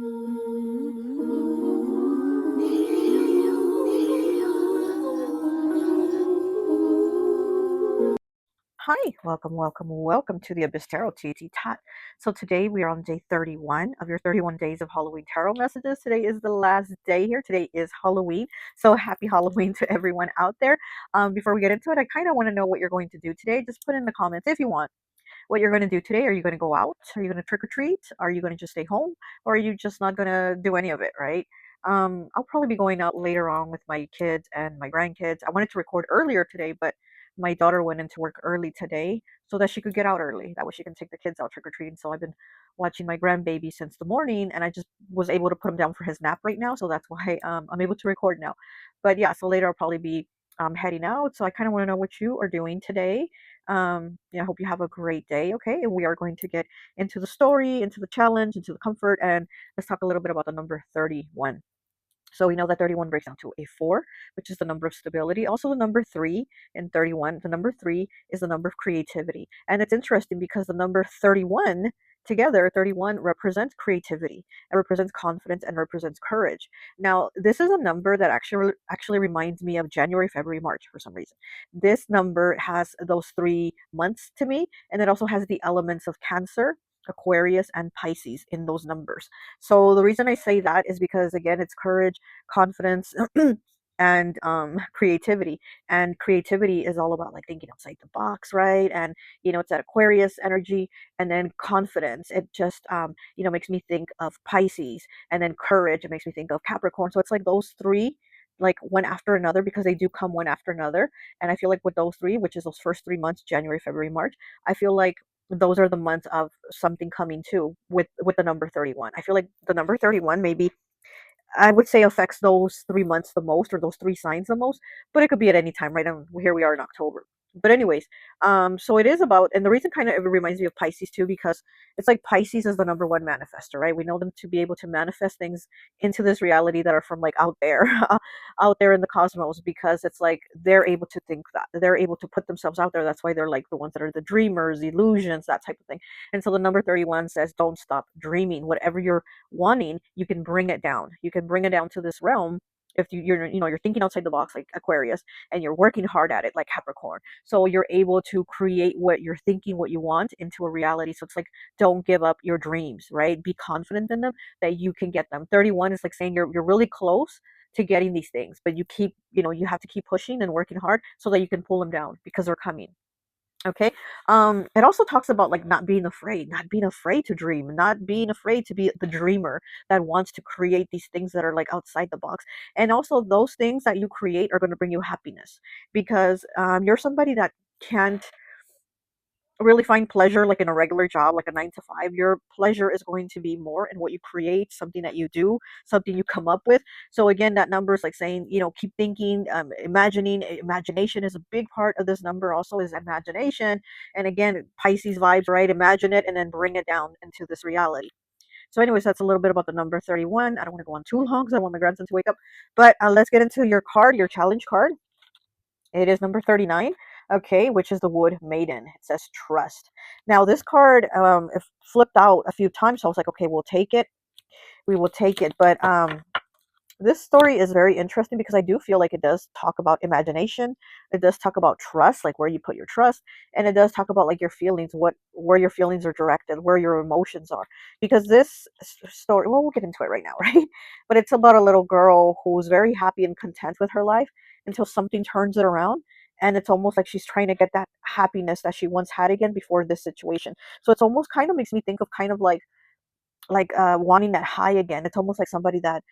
Hi, welcome to the Abyss Tarot T.A.T. So today we are on day 31 of your 31 days of Halloween tarot messages. Today is the last day here. Today is Halloween. So happy Halloween to everyone out there. Before we get into it, I kind of want to know what you're going to do today. Just put in the comments if you want what you're going to do today. Are you going to go out? Are you going to trick or treat? Are you going to just stay home? Or are you just not going to do any of it, right? I'll probably be going out later on with my kids and my grandkids. I wanted to record earlier today, but my daughter went into work early today so that she could get out early. That way she can take the kids out trick or treating. So I've been watching my grandbaby since the morning, and I just was able to put him down for his nap right now. So that's why I'm able to record now. But yeah, so later I'll probably be heading out. So I kind of want to know what you are doing today. Yeah, I hope you have a great day. Okay, and we are going to get into the story, into the challenge, into the comfort, and let's talk a little bit about the number 31. So we know that 31 breaks down to a 4, which is the number of stability. Also, the number 3 in 31, the number 3 is the number of creativity. And it's interesting because the number 31 together, 31 represents creativity, it represents confidence, and represents courage. Now, this is a number that actually reminds me of January, February, March for some reason. This number has those 3 months to me, and it also has the elements of Cancer, Aquarius, and Pisces in those numbers. So the reason I say that is because again, it's courage, confidence, and creativity. And creativity is all about like thinking outside the box, right? And it's that Aquarius energy. And then confidence, it just makes me think of Pisces. And then courage, it makes me think of Capricorn. So it's like those three, like one after another, because they do come one after another. And I feel like with those three, which is those first 3 months, January, February, March, I feel like those are the months of something coming too with the number 31. I feel like the number 31 maybe I would say affects those 3 months the most, or those three signs the most, but it could be at any time, right? And here we are in October. But anyways, so it is about, and the reason kind of it reminds me of Pisces too, because it's like Pisces is the number one manifester, right? We know them to be able to manifest things into this reality that are from like out there, out there in the cosmos, because it's like they're able to think that they're able to put themselves out there. That's why they're like the ones that are the dreamers, illusions, that type of thing. And so the number 31 says, don't stop dreaming. Whatever you're wanting, you can bring it down. You can bring it down to this realm if you're thinking outside the box like Aquarius, and you're working hard at it like Capricorn. So you're able to create what you're thinking, what you want, into a reality. So it's like, don't give up your dreams, right? Be confident in them that you can get them. 31 is like saying you're really close to getting these things, but you have to keep pushing and working hard so that you can pull them down because they're coming. Okay. It also talks about like not being afraid to dream, not being afraid to be the dreamer that wants to create these things that are like outside the box. And also those things that you create are going to bring you happiness, because you're somebody that can't really find pleasure like in a regular job, like a 9 to 5. Your pleasure is going to be more in what you create, something that you do, something you come up with. So again, that number is like saying, keep thinking, imagining. Imagination is a big part of this number, also is imagination. And again, Pisces vibes, right? Imagine it and then bring it down into this reality. So anyways, that's a little bit about the number 31. I don't want to go on too long because I want my grandson to wake up. But let's get into your card, your challenge card. It is number 39, okay, which is the Wood Maiden. It says trust. Now, this card, it flipped out a few times, so I was like, okay, we'll take it. We will take it. But this story is very interesting because I do feel like it does talk about imagination. It does talk about trust, like where you put your trust, and it does talk about like your feelings, where your feelings are directed, where your emotions are. Because this story, well, we'll get into it right now, right? But it's about a little girl who's very happy and content with her life until something turns it around. And it's almost like she's trying to get that happiness that she once had again before this situation. So it's almost kind of makes me think of kind of like wanting that high again. It's almost like somebody that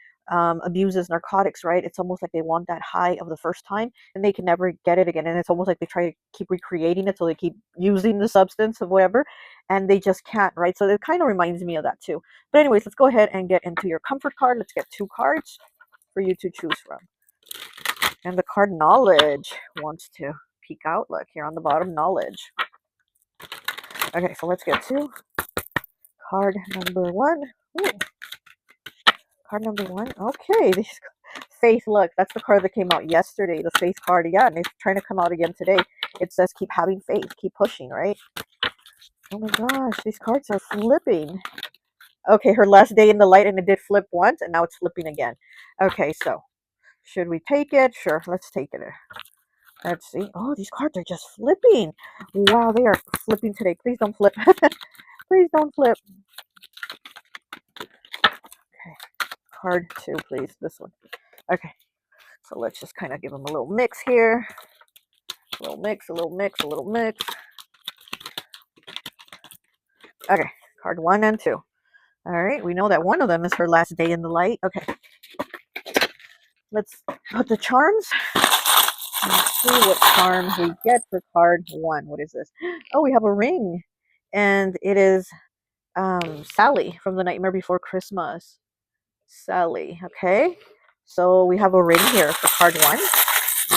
abuses narcotics, right? It's almost like they want that high of the first time and they can never get it again. And it's almost like they try to keep recreating it, so they keep using the substance of whatever, and they just can't, right? So it kind of reminds me of that too. But anyways, let's go ahead and get into your comfort card. Let's get 2 cards for you to choose from. And the card Knowledge wants to peek out. Look here on the bottom, Knowledge. Okay, so let's get to card number 1. Ooh. Card number 1. Okay, this Faith. Look, that's the card that came out yesterday. The Faith card. Yeah, and it's trying to come out again today. It says keep having faith, keep pushing, right? Oh my gosh, these cards are flipping. Okay, her last day in the light, and it did flip once, and now it's flipping again. Okay, so should we take it? Sure, let's take it. Let's see. Oh, these cards are just flipping. Wow, they are flipping today. Please don't flip. Please don't flip. Okay, card 2, please. This one. Okay, so let's just kind of give them a little mix here. A little mix, a little mix, a little mix. Okay, card 1 and 2. All right, we know that one of them is her last day in the light. Okay, let's put the charms. Let's see what charms we get for card 1. What is this? Oh, we have a ring, and it is Sally from The Nightmare Before Christmas. Sally, okay? So we have a ring here for card 1.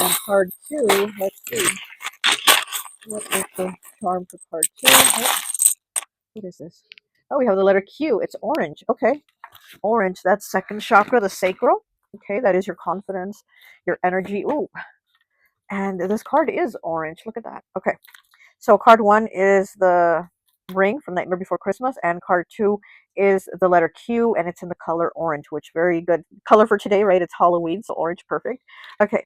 And card 2, let's see. What is the charm for card 2? Oh, what is this? Oh, we have the letter Q. It's orange. Okay. Orange, that's second chakra, the sacral. Okay, that is your confidence, your energy. Ooh. And this card is orange. Look at that. Okay. So card 1 is the ring from Nightmare Before Christmas, and card 2 is the letter Q, and it's in the color orange, which very good color for today, right? It's Halloween, so orange, perfect. Okay,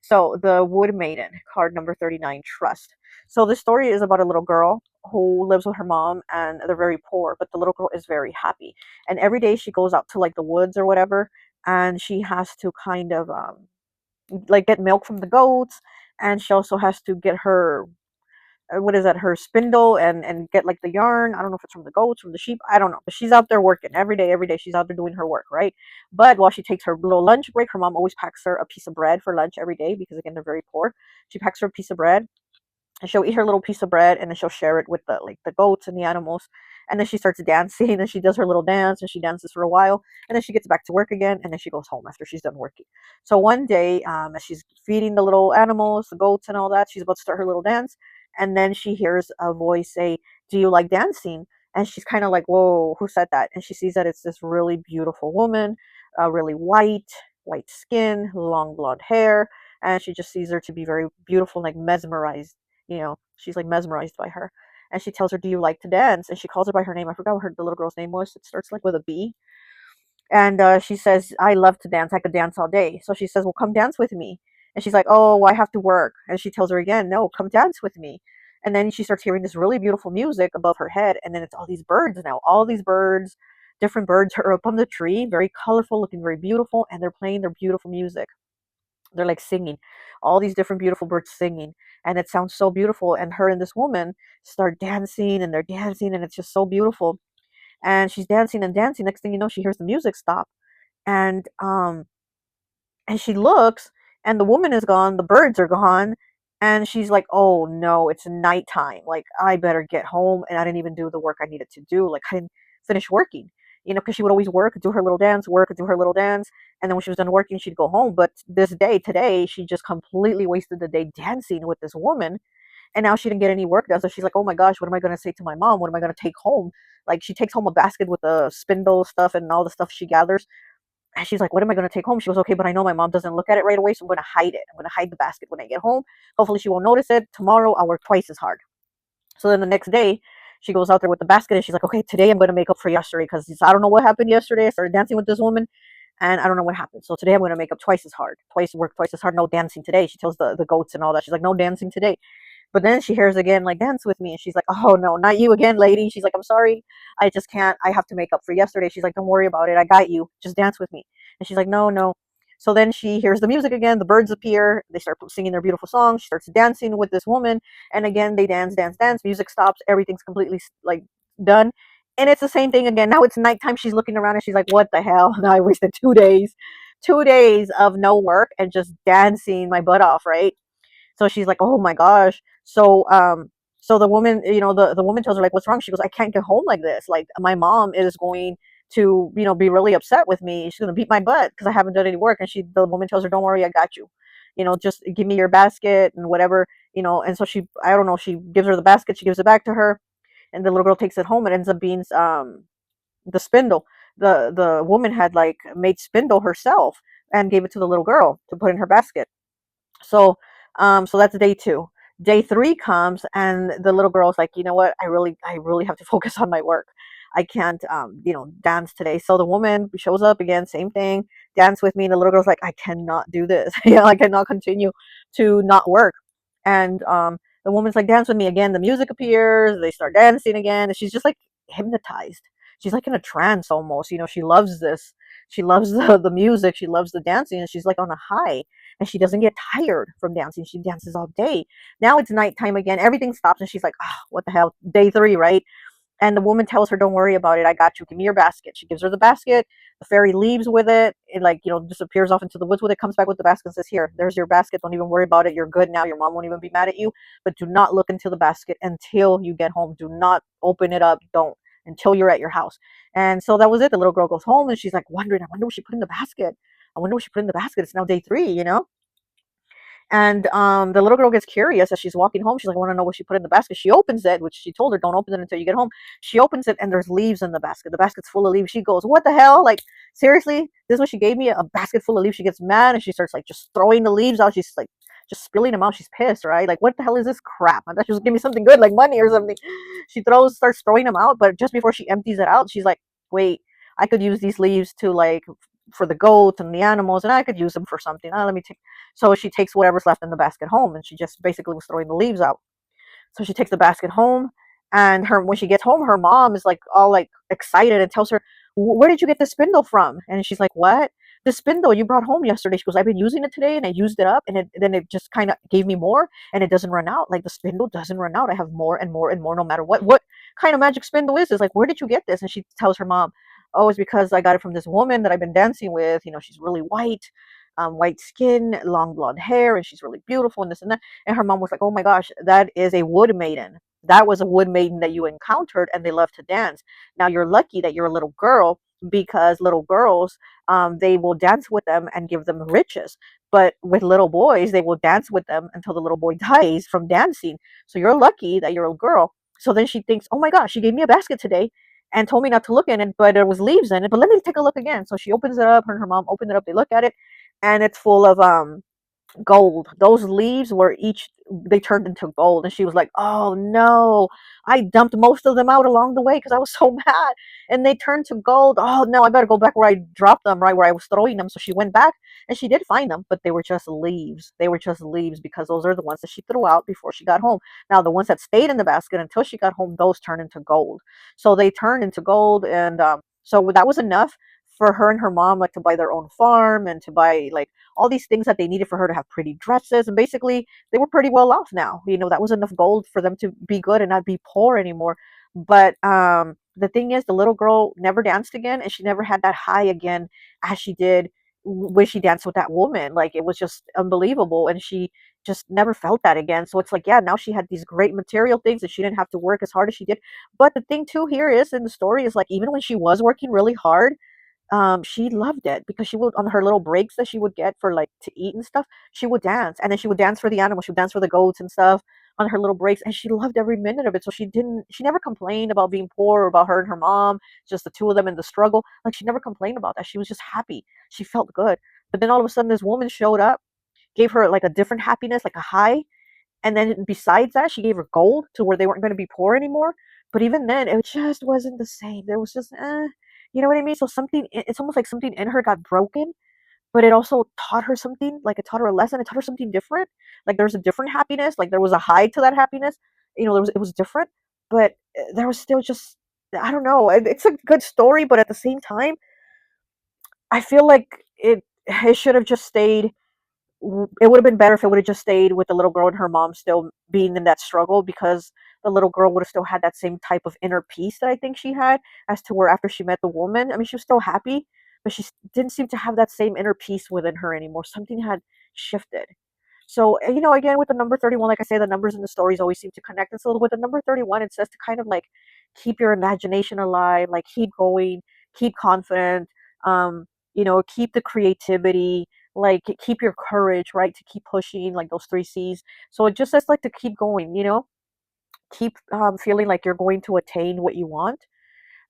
so the Wood Maiden, card number 39, Trust. So the story is about a little girl who lives with her mom, and they're very poor, but the little girl is very happy. And every day she goes out to like the woods or whatever, and she has to kind of like get milk from the goats, and she also has to get her what is that, her spindle, and get like the yarn. I don't know if it's from the goats, from the sheep, I don't know, but she's out there working every day she's out there doing her work, right? But while she takes her little lunch break, her mom always packs her a piece of bread for lunch every day, because again, they're very poor. She packs her a piece of bread, and she'll eat her little piece of bread, and then she'll share it with the like the goats and the animals. And then she starts dancing, and she does her little dance, and she dances for a while, and then she gets back to work again, and then she goes home after she's done working. So one day, as she's feeding the little animals, the goats and all that, she's about to start her little dance, and then she hears a voice say, "Do you like dancing?" And she's kind of like, "Whoa, who said that?" And she sees that it's this really beautiful woman, really white skin, long blonde hair, and she just sees her to be very beautiful, like mesmerized. She's like mesmerized by her. And she tells her, "Do you like to dance?" And she calls her by her name. I forgot what the little girl's name was. It starts like with a B. And she says, "I love to dance. I could dance all day." So she says, "Well, come dance with me." And she's like, "Oh, I have to work." And she tells her again, "No, come dance with me." And then she starts hearing this really beautiful music above her head. And then it's all these birds now. All these birds, different birds are up on the tree, very colorful, looking very beautiful. And they're playing their beautiful music. They're like singing, all these different beautiful birds singing, and it sounds so beautiful. And her and this woman start dancing, and they're dancing, and it's just so beautiful. And she's dancing and dancing. Next thing you know, she hears the music stop, and she looks, and the woman is gone, the birds are gone, and she's like, "Oh no, it's nighttime. Like, I better get home." And I didn't even do the work I needed to do. Like, I didn't finish working, because she would always work, do her little dance, work, do her little dance, and then when she was done working, she'd go home. But this day, today, she just completely wasted the day dancing with this woman, and now she didn't get any work done. So she's like, "Oh my gosh, what am I going to say to my mom? What am I going to take home?" Like, she takes home a basket with the spindle stuff and all the stuff she gathers, and she's like, "What am I going to take home?" She goes, "Okay, but I know my mom doesn't look at it right away, so I'm going to hide it. I'm going to hide the basket when I get home. Hopefully she won't notice it. Tomorrow I'll work twice as hard." So then the next day, she goes out there with the basket, and she's like, "Okay, today I'm going to make up for yesterday, because I don't know what happened yesterday. I started dancing with this woman, and I don't know what happened. So today I'm going to make up twice as hard, work twice as hard. No dancing today." She tells the goats and all that. She's like, "No dancing today." But then she hears again, like, "Dance with me." And she's like, "Oh no, not you again, lady." She's like, "I'm sorry. I just can't. I have to make up for yesterday." She's like, "Don't worry about it. I got you. Just dance with me." And she's like, "No, no." So then she hears the music again. The birds appear. They start singing their beautiful song. She starts dancing with this woman. And again, they dance, dance, dance. Music stops. Everything's completely like done. And it's the same thing again. Now it's nighttime. She's looking around, and she's like, "What the hell?" Now I wasted 2 days. 2 days of no work and just dancing my butt off, right? So she's like, "Oh my gosh." So the woman, the woman tells her, like, "What's wrong?" She goes, "I can't get home like this. Like, my mom is going to, be really upset with me. She's going to beat my butt because I haven't done any work." And the woman tells her, "Don't worry, I got you. Just give me your basket and whatever." And so I don't know, she gives her the basket, she gives it back to her, and the little girl takes it home. It ends up being the spindle. The woman had like made spindle herself and gave it to the little girl to put in her basket. So that's day 2. Day 3 comes, and the little girl's like, "You know what? I really have to focus on my work. I can't, dance today. So the woman shows up again, same thing, dance with me. And the little girl's like, I cannot do this. I cannot continue to not work. And the woman's like, dance with me again. The music appears. They start dancing again. And she's just like hypnotized. She's like in a trance almost. She loves this. She loves the music. She loves the dancing. And she's like on a high. And she doesn't get tired from dancing. She dances all day. Now it's nighttime again. Everything stops. And she's like, oh, what the hell? Day 3, right? And the woman tells her, don't worry about it. I got you. Give me your basket. She gives her the basket. The fairy leaves with it. It disappears off into the woods with it, comes back with the basket and says, here, there's your basket. Don't even worry about it. You're good now. Your mom won't even be mad at you. But do not look into the basket until you get home. Do not open it up. Don't until you're at your house. And so that was it. The little girl goes home and she's like wondering, I wonder what she put in the basket. I wonder what she put in the basket. It's now day 3. And the little girl gets curious as she's walking home. She's like, I want to know what she put in the basket. She opens it, which she told her, don't open it until you get home. She opens it and there's leaves in the basket. The basket's full of leaves. She goes, what the hell? Like, seriously? This is what she gave me? A basket full of leaves. She gets mad and she starts like just throwing the leaves out. She's like just spilling them out. She's pissed, right? Like, what the hell is this crap? I thought she was giving me something good, like money or something. She starts throwing them out, but just before she empties it out, she's like, wait, I could use these leaves to like for the goats and the animals, and I could use them for something. Let me take. So she takes whatever's left in the basket home, and she just basically was throwing the leaves out. So she takes the basket home, and when she gets home, her mom is like all like excited and tells her, "Where did you get the spindle from?" And she's like, "What? The spindle you brought home yesterday?" She goes, "I've been using it today, and I used it up, and then it just kind of gave me more, and it doesn't run out. Like the spindle doesn't run out. I have more and more and more, no matter what. What kind of magic spindle is this? Like, where did you get this?" And she tells her mom, "Oh, it's because I got it from this woman that I've been dancing with. She's really white." White skin, long blonde hair, and she's really beautiful, and this and that. And her mom was like, "Oh my gosh, that is a wood maiden. That was a wood maiden that you encountered, and they love to dance. Now you're lucky that you're a little girl because little girls, they will dance with them and give them riches. But with little boys, they will dance with them until the little boy dies from dancing. So you're lucky that you're a girl." So then she thinks, "Oh my gosh, she gave me a basket today and told me not to look in it, but there was leaves in it. But let me take a look again." So she opens it up. Her and her mom open it up. They look at it, and it's full of gold. Those leaves were each they turned into gold, and she was like, "Oh no, I dumped most of them out along the way because I was so mad, and they turned to gold. Oh no, I better go back where I dropped them, right where I was throwing them." So she went back and she did find them, but they were just leaves. They were just leaves because those are the ones that she threw out before she got home. Now the ones that stayed in the basket until she got home, those turned into gold. So they turned into gold, and so that was enough for her and her mom like to buy their own farm and to buy like all these things that they needed for her to have pretty dresses. And basically they were pretty well off now. That was enough gold for them to be good and not be poor anymore. But the thing is, the little girl never danced again, and she never had that high again as she did when she danced with that woman. Like it was just unbelievable, and she just never felt that again. So it's like, yeah, now she had these great material things and she didn't have to work as hard as she did. But the thing too here is in the story is like even when she was working really hard, she loved it because she would on her little breaks that she would get for like to eat and stuff, she would dance, and then she would dance for the animals, she would dance for the goats and stuff on her little breaks, and she loved every minute of it. So she never complained about being poor or about her and her mom, just the two of them in the struggle. Like she never complained about that. She was just happy. She felt good. But then all of a sudden this woman showed up, gave her like a different happiness, like a high, and then besides that, she gave her gold to where they weren't going to be poor anymore. But even then, it just wasn't the same. There was just, you know what I mean? So it's almost like something in her got broken, but it also taught her something. Like it taught her a lesson. It taught her something different. Like there was a different happiness. Like there was a high to that happiness. It was different, but there was still just, I don't know. It's a good story, but at the same time, I feel like it should have just stayed. It would have been better if it would have just stayed with the little girl and her mom still being in that struggle, because the little girl would have still had that same type of inner peace that I think she had, as to where after she met the woman, I mean, she was still happy, but she didn't seem to have that same inner peace within her anymore. Something had shifted. So, again, with the number 31, like I say, the numbers in the stories always seem to connect. And so with the number 31, it says to kind of like keep your imagination alive, like keep going, keep confident, keep the creativity, like keep your courage, right? To keep pushing, like those 3 C's. So it just says like to keep going, keep feeling like you're going to attain what you want.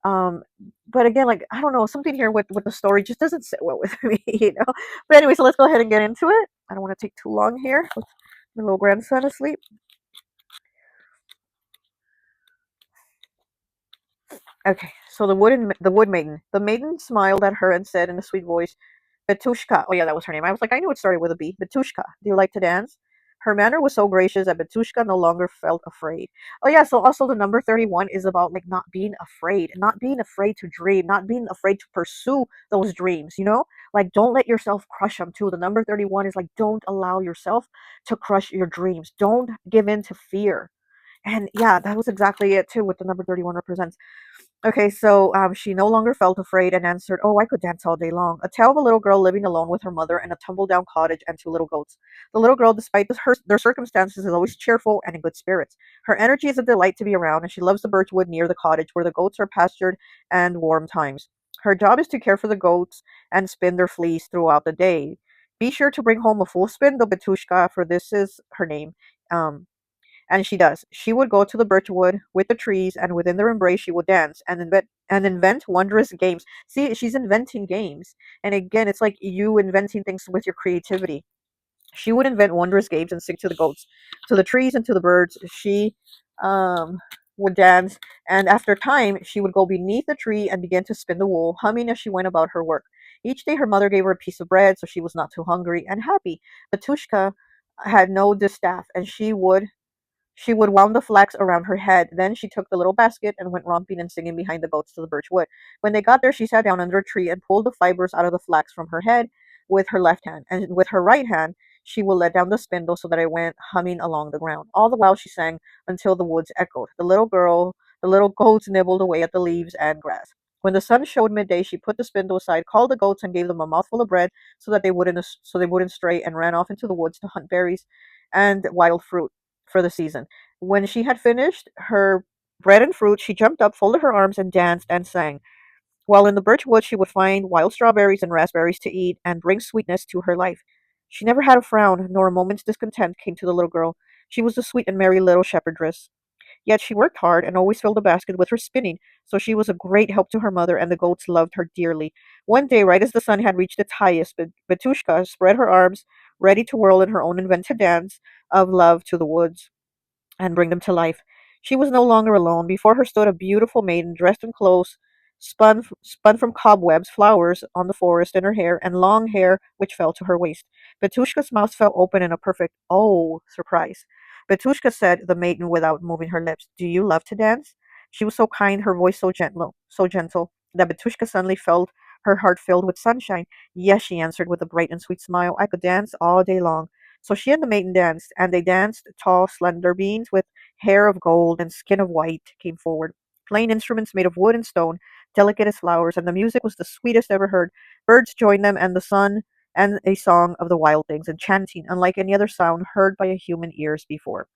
um but again, like I don't know, something here with the story just doesn't sit well with me. But anyway, so let's go ahead and get into it. I don't want to take too long here with my little grandson asleep. Okay, So the wood maiden. The maiden smiled at her and said in a sweet voice, Betushka. Oh yeah, that was her name. I was like, I knew it started with a B. Betushka, do you like to dance? Her manner was so gracious that Betushka no longer felt afraid. Oh yeah, so also the number 31 is about like not being afraid to dream, not being afraid to pursue those dreams, you know? Like don't let yourself crush them too. The number 31 is like don't allow yourself to crush your dreams. Don't give in to fear. And yeah, that was exactly it too, what the number 31 represents. Okay, so she no longer felt afraid and answered, Oh, I could dance all day long. A tale of a little girl living alone with her mother in a tumble down cottage and two little goats. The little girl, despite their circumstances, is always cheerful and in good spirits. Her energy is a delight to be around, and she loves the birchwood near the cottage where the goats are pastured and warm times. Her job is to care for the goats and spin their fleece throughout the day. Be sure to bring home a full spindle, Betushka, for this is her name. Um, and she does. She would go to the birchwood with the trees, and within their embrace she would dance and invent wondrous games. See, she's inventing games. And again, it's like you inventing things with your creativity. She would invent wondrous games and sing to the goats, to the trees, and to the birds. She um, would dance, and after time, she would go beneath the tree and begin to spin the wool, humming as she went about her work. Each day, her mother gave her a piece of bread, so she was not too hungry and happy. Batushka had no distaff, and she would wound the flax around her head. Then she took the little basket and went romping and singing behind the goats to the birch wood. When they got there, she sat down under a tree and pulled the fibers out of the flax from her head with her left hand, and with her right hand she would let down the spindle so that it went humming along the ground. All the while she sang until the woods echoed. The little goats nibbled away at the leaves and grass. When the sun showed midday, she put the spindle aside, called the goats, and gave them a mouthful of bread so they wouldn't stray, and ran off into the woods to hunt berries and wild fruit for the season. When she had finished her bread and fruit, she jumped up, folded her arms, and danced and sang. While in the birch wood, she would find wild strawberries and raspberries to eat and bring sweetness to her life. She never had a frown, nor a moment's discontent came to the little girl. She was the sweet and merry little shepherdess. Yet she worked hard and always filled the basket with her spinning, so she was a great help to her mother, and the goats loved her dearly. One day, right as the sun had reached its highest, Betushka spread her arms, ready to whirl in her own invented dance of love to the woods and bring them to life. She was no longer alone. Before her stood a beautiful maiden dressed in clothes spun from cobwebs, flowers on the forest in her hair, and long hair which fell to her waist. Betushka's mouth fell open in a perfect "oh" surprise. Betushka said, the maiden without moving her lips, Do you love to dance? She was so kind, her voice so gentle, that Betushka suddenly felt her heart filled with sunshine. Yes, she answered with a bright and sweet smile, I could dance all day long. So she and the maiden danced, and they danced. Tall, slender beings with hair of gold and skin of white came forward, playing instruments made of wood and stone, delicate as flowers, and the music was the sweetest ever heard. Birds joined them, and the sun, and a song of the wild things, enchanting, unlike any other sound heard by a human ears before.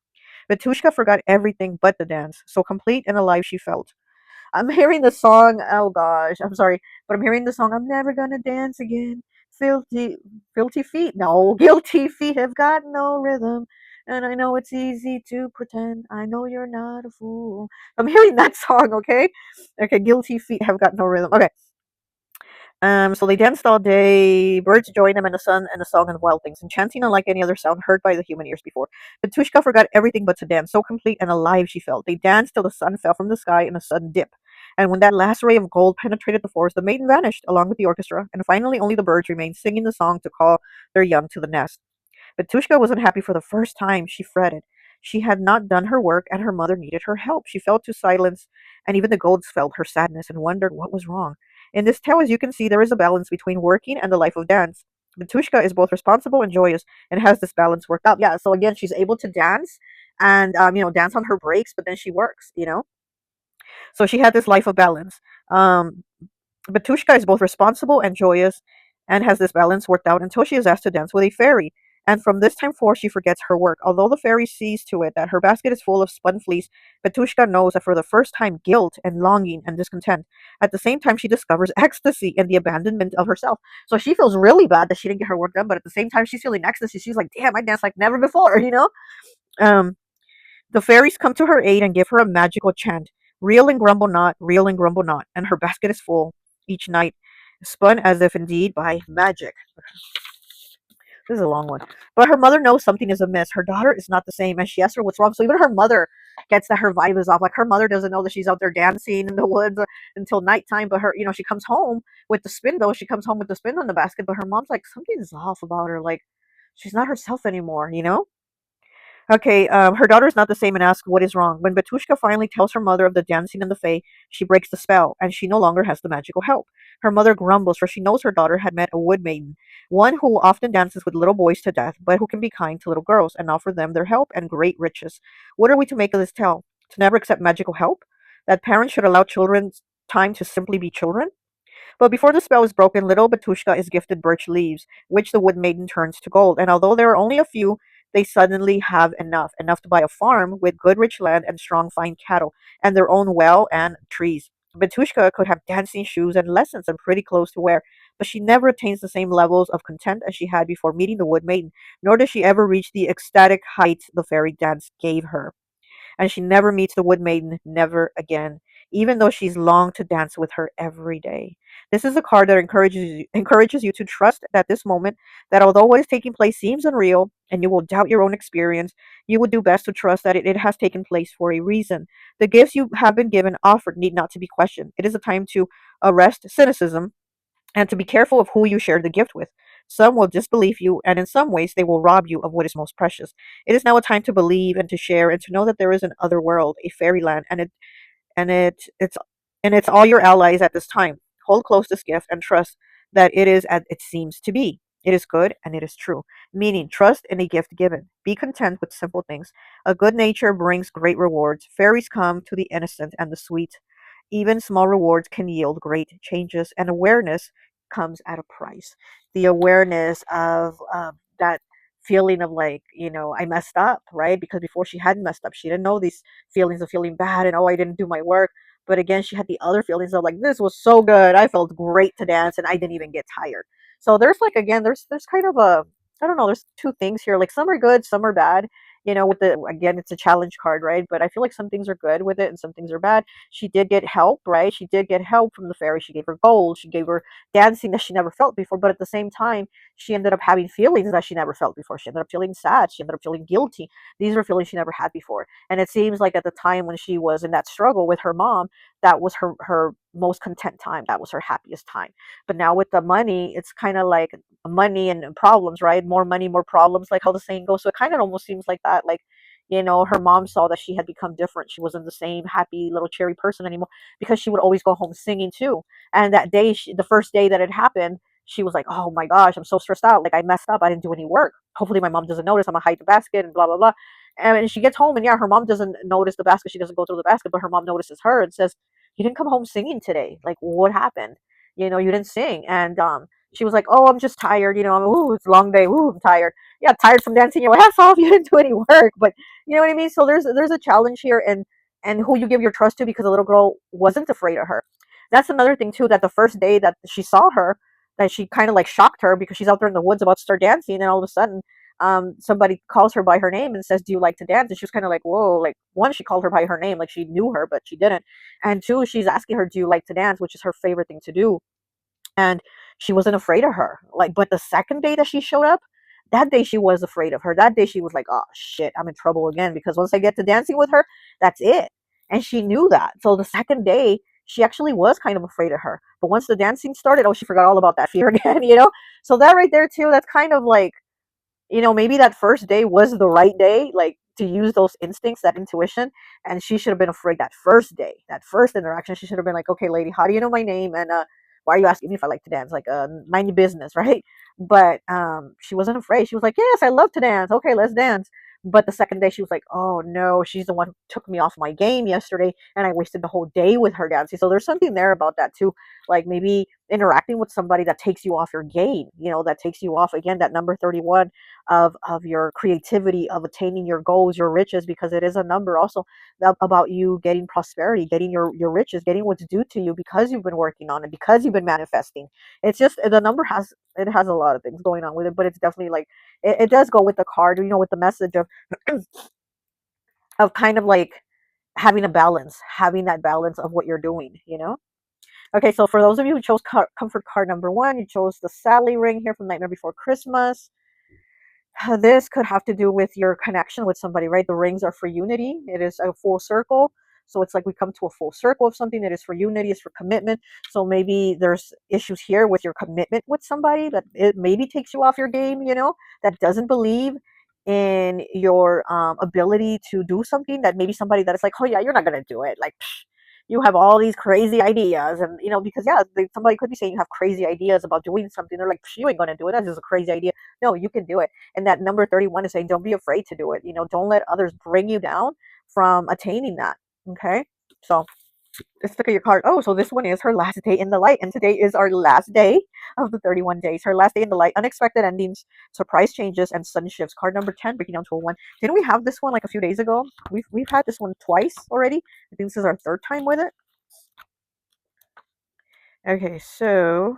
Vetushka forgot everything but the dance, so complete and alive she felt. I'm hearing the song. Oh gosh, I'm sorry, but I'm hearing the song. I'm never gonna dance again. Filthy, filthy feet. No, guilty feet have got no rhythm. And I know it's easy to pretend. I know you're not a fool. I'm hearing that song. Okay, okay. Guilty feet have got no rhythm. Okay. So they danced all day. Birds joined them in the sun and the song and the wild things, enchanting unlike any other sound heard by the human ears before. But Tushka forgot everything but to dance, so complete and alive she felt. They danced till the sun fell from the sky in a sudden dip. And when that last ray of gold penetrated the forest, the maiden vanished along with the orchestra, and finally only the birds remained singing the song to call their young to the nest. But Tushka wasn't happy for the first time. She fretted. She had not done her work, and her mother needed her help. She fell to silence, and even the goats felt her sadness and wondered what was wrong. In this tale, as you can see, there is a balance between working and the life of dance. Batushka is both responsible and joyous and has this balance worked out. Yeah, so again, she's able to dance and, dance on her breaks, but then she works. So she had this life of balance. Um, Batushka is both responsible and joyous and has this balance worked out until she is asked to dance with a fairy. And from this time forth, she forgets her work. Although the fairy sees to it that her basket is full of spun fleece, Batushka knows that for the first time, guilt and longing and discontent. At the same time, she discovers ecstasy in the abandonment of herself. So she feels really bad that she didn't get her work done, but at the same time, she's feeling ecstasy. She's like, damn, I danced like never before. Um, the fairies come to her aid and give her a magical chant. Reel and grumble not, and her basket is full each night, spun as if indeed by magic. This is a long one. But her mother knows something is amiss. Her daughter is not the same, and she asks her what's wrong. So even her mother gets that her vibe is off. Like her mother doesn't know that she's out there dancing in the woods until nighttime. But her, she comes home with the spindle. She comes home with the spindle in the basket. But her mom's like, something's off about her. Like she's not herself anymore. Okay, her daughter is not the same and asks what is wrong. When Batushka finally tells her mother of the dancing and the fae, she breaks the spell, and she no longer has the magical help. Her mother grumbles, for she knows her daughter had met a wood maiden, one who often dances with little boys to death, but who can be kind to little girls and offer them their help and great riches. What are we to make of this tale? To never accept magical help? That parents should allow children time to simply be children? But before the spell is broken, little Batushka is gifted birch leaves, which the wood maiden turns to gold. And although there are only a few, they suddenly have enough to buy a farm with good rich land and strong fine cattle, and their own well and trees. Batushka could have dancing shoes and lessons and pretty clothes to wear, but she never attains the same levels of content as she had before meeting the wood maiden, nor does she ever reach the ecstatic heights the fairy dance gave her, and she never meets the wood maiden, never again, even though she's longed to dance with her every day. This is a card that encourages you to trust that this moment, that although what is taking place seems unreal, and you will doubt your own experience, you would do best to trust that it has taken place for a reason. The gifts you have been given offered need not to be questioned. It is a time to arrest cynicism and to be careful of who you share the gift with. Some will disbelieve you, and in some ways, they will rob you of what is most precious. It is now a time to believe and to share and to know that there is an other world, a fairyland, and it's all your allies at this time. Hold close this gift and trust that it is as it seems to be. It is good and it is true. Meaning, trust in a gift given. Be content with simple things. A good nature brings great rewards. Fairies come to the innocent and the sweet. Even small rewards can yield great changes, and awareness comes at a price. The awareness of that feeling of like, I messed up, right? Because before she hadn't messed up, she didn't know these feelings of feeling bad and, oh, I didn't do my work. But again, she had the other feelings of like, this was so good. I felt great to dance and I didn't even get tired. So there's like, again, there's kind of a, I don't know, there's two things here. Like some are good, some are bad. With the, again, it's a challenge card, right? But I feel like some things are good with it and some things are bad. She did get help, right? She did get help from the fairy. She gave her gold. She gave her dancing that she never felt before. But at the same time, she ended up having feelings that she never felt before. She ended up feeling sad. She ended up feeling guilty. These are feelings she never had before. And it seems like at the time when she was in that struggle with her mom, that was her most content time. That was her happiest time. But now with the money, it's kind of like money and problems, right? More money, more problems, like how the saying goes. So it kind of almost seems like that. Like, her mom saw that she had become different. She wasn't the same happy little cheery person anymore because she would always go home singing too. And that day, the first day that it happened, she was like, oh my gosh, I'm so stressed out. Like I messed up. I didn't do any work. Hopefully my mom doesn't notice. I'm gonna hide the basket and blah, blah, blah. And she gets home and yeah, her mom doesn't notice the basket. She doesn't go through the basket, but her mom notices her and says, you didn't come home singing today. Like what happened? You didn't sing. And she was like, oh, I'm just tired. Ooh, it's a long day. Ooh, I'm tired. Yeah, tired from dancing your ass off. You didn't do any work, but you know what I mean? So there's a challenge here, and who you give your trust to, because the little girl wasn't afraid of her. That's another thing too, that the first day that she saw her, that she kind of like shocked her because she's out there in the woods about to start dancing, and all of a sudden somebody calls her by her name and says, do you like to dance? And she was kind of like, whoa. Like one, she called her by her name, like she knew her but she didn't. And two, she's asking her, do you like to dance, which is her favorite thing to do. And she wasn't afraid of her. Like, but the second day that she showed up, that day she was afraid of her. That day she was like, oh shit, I'm in trouble again, because once I get to dancing with her, that's it. And she knew that. So the second day, she actually was kind of afraid of her. But once the dancing started, oh, she forgot all about that fear again. So that right there too, that's kind of like, maybe that first day was the right day, like to use those instincts, that intuition. And she should have been afraid that first day, that first interaction. She should have been like, okay, lady, how do you know my name? And why are you asking me if I like to dance? Like, mind your business, right? But she wasn't afraid. She was like, yes, I love to dance. Okay, let's dance. But the second day, she was like, oh no, she's the one who took me off my game yesterday, and I wasted the whole day with her dancing. So there's something there about that too. Like maybe interacting with somebody that takes you off your game, that takes you off, again, that number 31 of your creativity, of attaining your goals, your riches, because it is a number also about you getting prosperity, getting your riches, getting what's due to you because you've been working on it, because you've been manifesting. It's just the number has a lot of things going on with it, but it's definitely like it does go with the card, with the message of of kind of like having a balance, having that balance of what you're doing. Okay, so for those of you who chose comfort card number one, you chose the Sally ring here from Nightmare Before Christmas. This could have to do with your connection with somebody, right? The rings are for unity. It is a full circle. So it's like we come to a full circle of something that is for unity, is for commitment. So maybe there's issues here with your commitment with somebody that it maybe takes you off your game, that doesn't believe in your ability to do something, that maybe somebody that is like, oh yeah, you're not going to do it. Like, psh, you have all these crazy ideas. And, because yeah, somebody could be saying you have crazy ideas about doing something. They're like, psh, you ain't going to do it. That's just a crazy idea. No, you can do it. And that number 31 is saying, don't be afraid to do it. Don't let others bring you down from attaining that. Okay. So let's look at your card. Oh, so this one is her last day in the light. And today is our last day of the 31 days. Her last day in the light, unexpected endings, surprise changes, and sudden shifts. Card number 10, breaking down to a 1. Didn't we have this one like a few days ago? We've had this one twice already. I think this is our third time with it. Okay, so,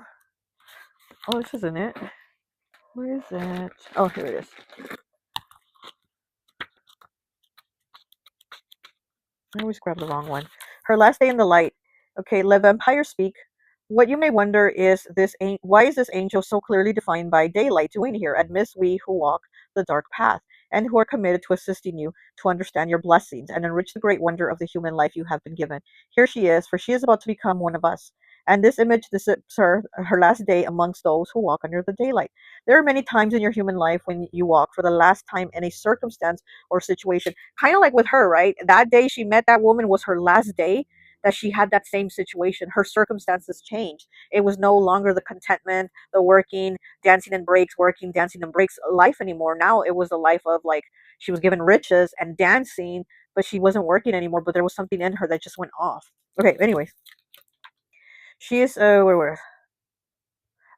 oh, this isn't it. Where is it? Oh, here it is. I always grab the wrong one. Her last day in the light. Okay, let vampires speak. What you may wonder is why is this angel so clearly defined by daylight doing here? Admits we who walk the dark path and who are committed to assisting you to understand your blessings and enrich the great wonder of the human life you have been given. Here she is, for she is about to become one of us. And this image depicts her last day amongst those who walk under the daylight. There are many times in your human life when you walk for the last time in a circumstance or situation, kind of like with her, right? That day she met that woman was her last day that she had that same situation. Her circumstances changed. It was no longer the contentment, the working, dancing and breaks, working, dancing and breaks life anymore. Now it was a life of like she was given riches and dancing, but she wasn't working anymore. But there was something in her that just went off. Okay, anyways, she is where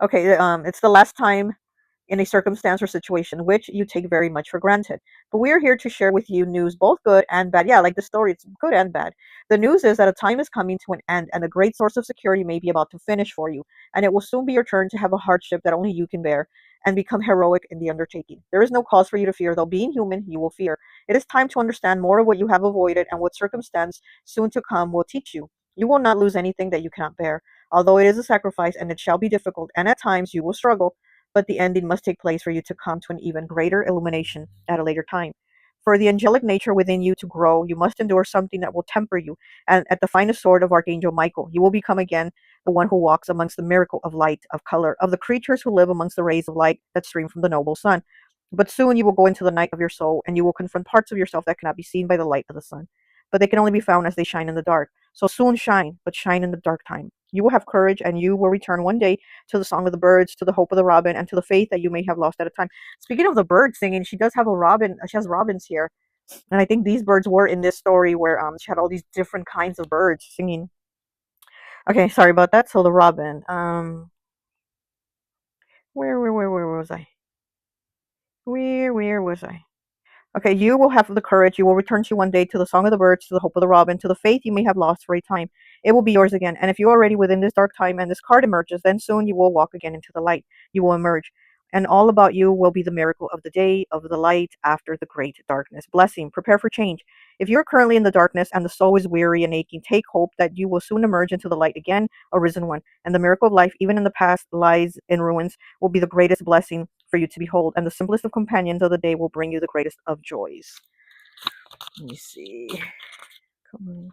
okay, it's the last time in a circumstance or situation which you take very much for granted. But we are here to share with you news, both good and bad. Yeah, like the story, it's good and bad. The news is that a time is coming to an end and a great source of security may be about to finish for you, and it will soon be your turn to have a hardship that only you can bear and become heroic in the undertaking. There is no cause for you to fear, though being human, you will fear. It is time to understand more of what you have avoided and what circumstance soon to come will teach you. You will not lose anything that you cannot bear. Although it is a sacrifice and it shall be difficult, and at times you will struggle, but the ending must take place for you to come to an even greater illumination at a later time. For the angelic nature within you to grow, you must endure something that will temper you, and at the finest sword of Archangel Michael, you will become again the one who walks amongst the miracle of light, of color, of the creatures who live amongst the rays of light that stream from the noble sun. But soon you will go into the night of your soul, and you will confront parts of yourself that cannot be seen by the light of the sun. But they can only be found as they shine in the dark. So soon shine, but shine in the dark time. You will have courage, and you will return one day to the song of the birds, to the hope of the robin, and to the faith that you may have lost at a time. Speaking of the bird singing, she does have a robin. She has robins here, and I think these birds were in this story where she had all these different kinds of birds singing. Okay, sorry about that. So the robin. Where was I? Where was I? Okay, you will have the courage. You will return to one day to the song of the birds, to the hope of the robin, to the faith you may have lost for a time. It will be yours again. And if you are already within this dark time and this card emerges, then soon you will walk again into the light. You will emerge. And all about you will be the miracle of the day, of the light after the great darkness. Blessing. Prepare for change. If you are currently in the darkness and the soul is weary and aching, take hope that you will soon emerge into the light again, a risen one. And the miracle of life, even in the past, lies in ruins, will be the greatest blessing for you to behold, and the simplest of companions of the day will bring you the greatest of joys. Let me see. Come on.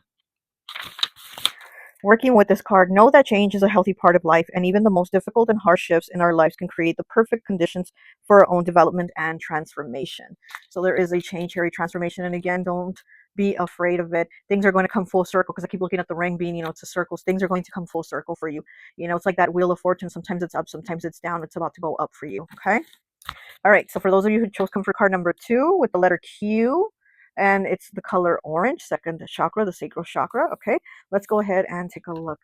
Working with this card, know that change is a healthy part of life, and even the most difficult and harsh shifts in our lives can create the perfect conditions for our own development and transformation. So there is a change here, a transformation, and again, don't be afraid of it. Things are going to come full circle because I keep looking at the ring being, it's a circle. Things are going to come full circle for you. It's like that wheel of fortune. Sometimes it's up, sometimes it's down. It's about to go up for you. Okay. All right, so for those of you who chose comfort card number 2 with the letter Q, and it's the color orange, second chakra, the sacral chakra. Okay, let's go ahead and take a look.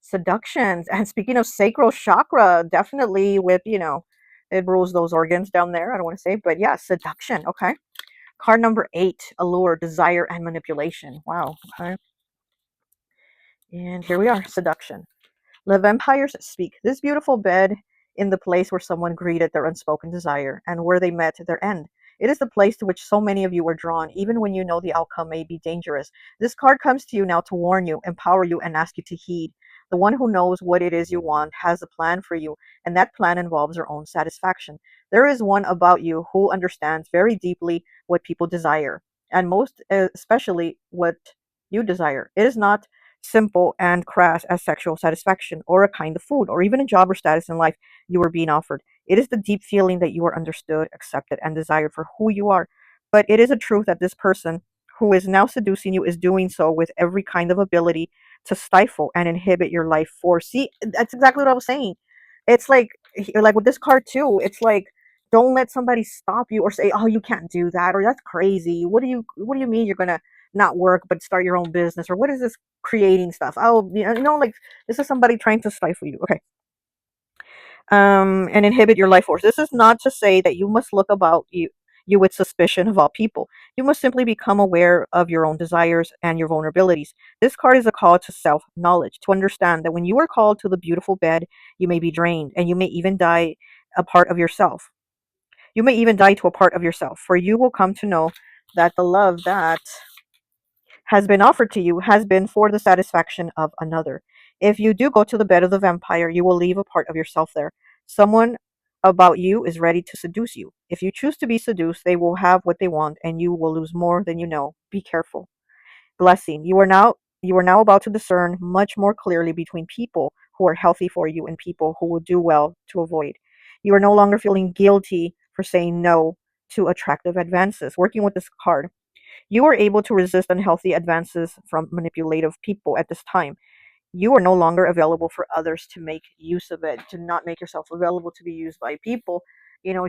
Seductions. And speaking of sacral chakra, definitely with, it rules those organs down there. I don't want to say, but yeah, seduction. Okay. Card number 8, allure, desire, and manipulation. Wow. Okay. And here we are, seduction. Let vampires speak. This beautiful bed in the place where someone greeted their unspoken desire and where they met their end. It is the place to which so many of you are drawn, even when you know the outcome may be dangerous. This card comes to you now to warn you, empower you, and ask you to heed. The one who knows what it is you want has a plan for you, and that plan involves your own satisfaction. There is one about you who understands very deeply what people desire, and most especially what you desire. It is not simple and crass as sexual satisfaction, or a kind of food, or even a job or status in life you are being offered. It is the deep feeling that you are understood, accepted, and desired for who you are. But it is a truth that this person who is now seducing you is doing so with every kind of ability to stifle and inhibit your life force. See, that's exactly what I was saying. It's like with this card too. It's like, don't let somebody stop you or say, "Oh, you can't do that," or "That's crazy." What do you mean you're gonna not work but start your own business, or what is this creating stuff? Oh, like this is somebody trying to stifle you. Okay, and inhibit your life force. This is not to say that you must look about you with suspicion of all people. You must simply become aware of your own desires and your vulnerabilities. This card is a call to self knowledge, to understand that when you are called to the beautiful bed, you may be drained and you may even die a part of yourself. You may even die to a part of yourself, for you will come to know that the love that has been offered to you has been for the satisfaction of another. If you do go to the bed of the vampire, you will leave a part of yourself there. Someone about you is ready to seduce you. If you choose to be seduced, they will have what they want and you will lose more than you know. Be careful. Blessing. You are now about to discern much more clearly between people who are healthy for you and people who will do well to avoid. You are no longer feeling guilty for saying no to attractive advances. Working with this card, you are able to resist unhealthy advances from manipulative people at this time. You are no longer available for others to make use of it. Do not make yourself available to be used by people,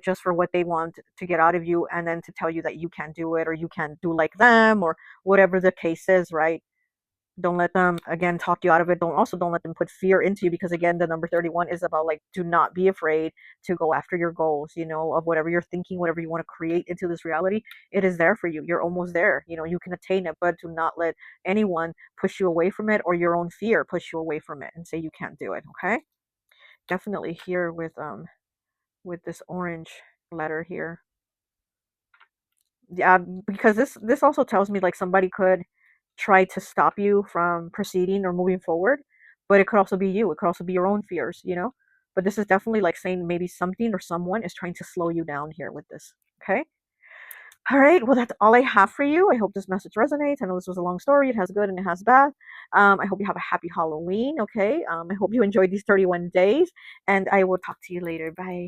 just for what they want to get out of you, and then to tell you that you can't do it or you can't do like them or whatever the case is, right? Don't let them again talk you out of it. Don't let them put fear into you, because again, the number 31 is about, like, do not be afraid to go after your goals, of whatever you're thinking, whatever you want to create into this reality. It is there for you. You're almost there. You can attain it, but do not let anyone push you away from it, or your own fear push you away from it and say you can't do it. Okay? Definitely here with this orange letter here. Yeah, because this also tells me, like, somebody could try to stop you from proceeding or moving forward, but it could also be you. It could also be your own fears. But this is definitely like saying maybe something or someone is trying to slow you down here with this. Okay. All right. Well, that's all I have for you. I hope this message resonates. I know this was a long story. It has good and it has bad. I hope you have a happy Halloween. Okay. I hope you enjoyed these 31 days, and I will talk to you later. Bye.